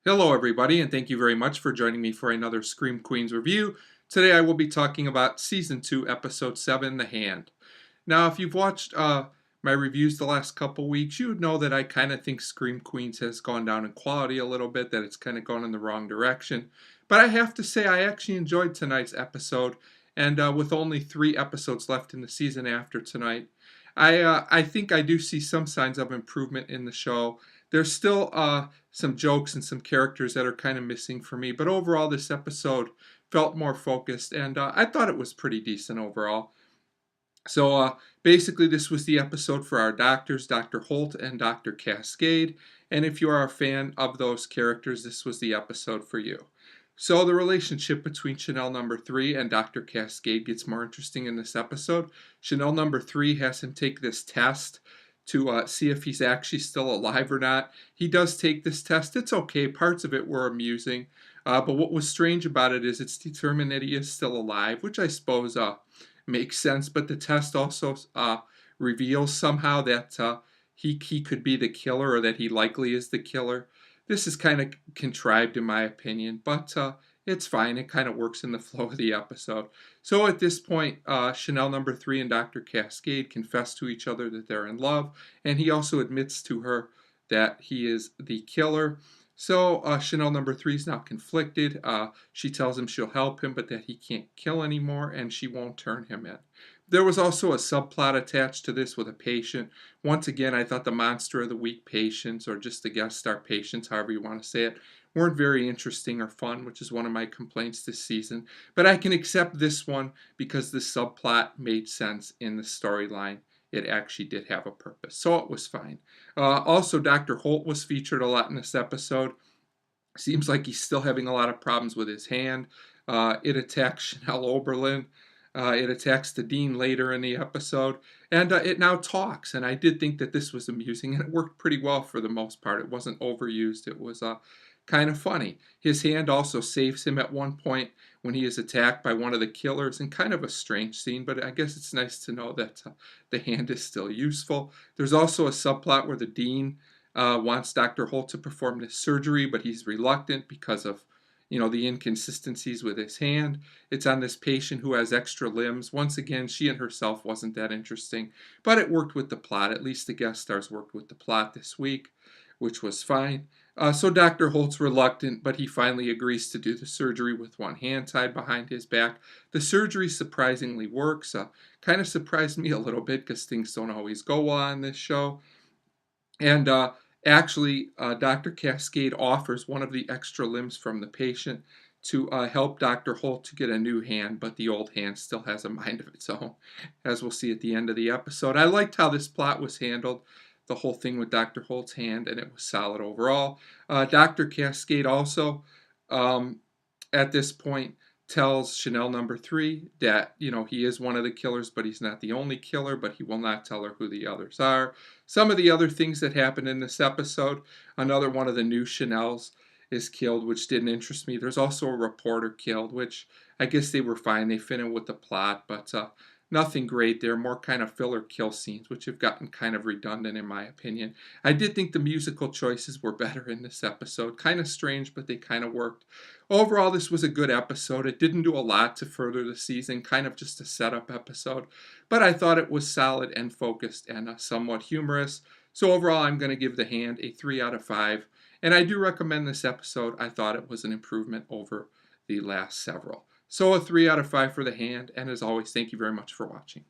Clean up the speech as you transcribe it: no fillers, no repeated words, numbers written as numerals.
Hello, everybody, and thank you very much for joining me for another Scream Queens review. Today I will be talking about Season 2, Episode 7, The Hand. Now, if you've watched my reviews the last couple weeks, you would know that I kind of think Scream Queens has gone down in quality a little bit, that it's kind of gone in the wrong direction. But I have to say, I actually enjoyed tonight's episode, and with only 3 episodes left in the season after tonight, I think I do see some signs of improvement in the show. There's still some jokes and some characters that are kind of missing for me, but overall, this episode felt more focused, and I thought it was pretty decent overall. So basically, this was the episode for our doctors, Dr. Holt and Dr. Cascade. And if you are a fan of those characters, this was the episode for you. So the relationship between Chanel number 3 and Dr. Cascade gets more interesting in this episode. Chanel number 3 has him take this test to see if he's actually still alive or not. He does take this test. It's okay. Parts of it were amusing. But what was strange about it is it's determined that he is still alive, which I suppose makes sense, but the test also reveals somehow that he could be the killer, or that he likely is the killer. This is kind of contrived in my opinion, but it's fine. It kind of works in the flow of the episode. So at this point, Chanel number 3 and Dr. Cascade confess to each other that they're in love, and he also admits to her that he is the killer. So Chanel number 3 is now conflicted. She tells him she'll help him, but that he can't kill anymore, and she won't turn him in. There was also a subplot attached to this with a patient. Once again, I thought the monster of the week patients, or just the guest star patients, however you want to say it, weren't very interesting or fun, which is one of my complaints this season. But I can accept this one because the subplot made sense in the storyline. It actually did have a purpose, so it was fine. Also, Dr. Holt was featured a lot in this episode. Seems like he's still having a lot of problems with his hand. It attacks Chanel Oberlin. It attacks the dean later in the episode, and it now talks. And I did think that this was amusing, and it worked pretty well for the most part. It wasn't overused. It was kind of funny. His hand also saves him at one point when he is attacked by one of the killers, and kind of a strange scene, but I guess it's nice to know that the hand is still useful. There's also a subplot where the dean wants Dr. Holt to perform this surgery, but he's reluctant because of the inconsistencies with his hand. It's on this patient who has extra limbs. Once again, she and herself wasn't that interesting, but it worked with the plot. At least the guest stars worked with the plot this week, which was fine. So Dr. Holt's reluctant, but he finally agrees to do the surgery with one hand tied behind his back. The surgery surprisingly works. Kind of surprised me a little bit because things don't always go well on this show. And actually, Dr. Cascade offers one of the extra limbs from the patient to help Dr. Holt to get a new hand, but the old hand still has a mind of its own, as we'll see at the end of the episode. I liked how this plot was handled, the whole thing with Dr. Holt's hand, and it was solid overall. Dr. Cascade also, at this point, tells Chanel number 3 that, he is one of the killers, but he's not the only killer, but he will not tell her who the others are. Some of the other things that happened in this episode, another one of the new Chanels is killed, which didn't interest me. There's also a reporter killed, which I guess they were fine. They fit in with the plot, but nothing great there. More kind of filler kill scenes, which have gotten kind of redundant in my opinion. I did think the musical choices were better in this episode. Kind of strange, but they kind of worked. Overall, this was a good episode. It didn't do a lot to further the season, kind of just a setup episode, but I thought it was solid and focused and somewhat humorous. So overall, I'm going to give The Hand a 3 out of 5, and I do recommend this episode. I thought it was an improvement over the last several. So a 3 out of 5 for The Hand, and as always, thank you very much for watching.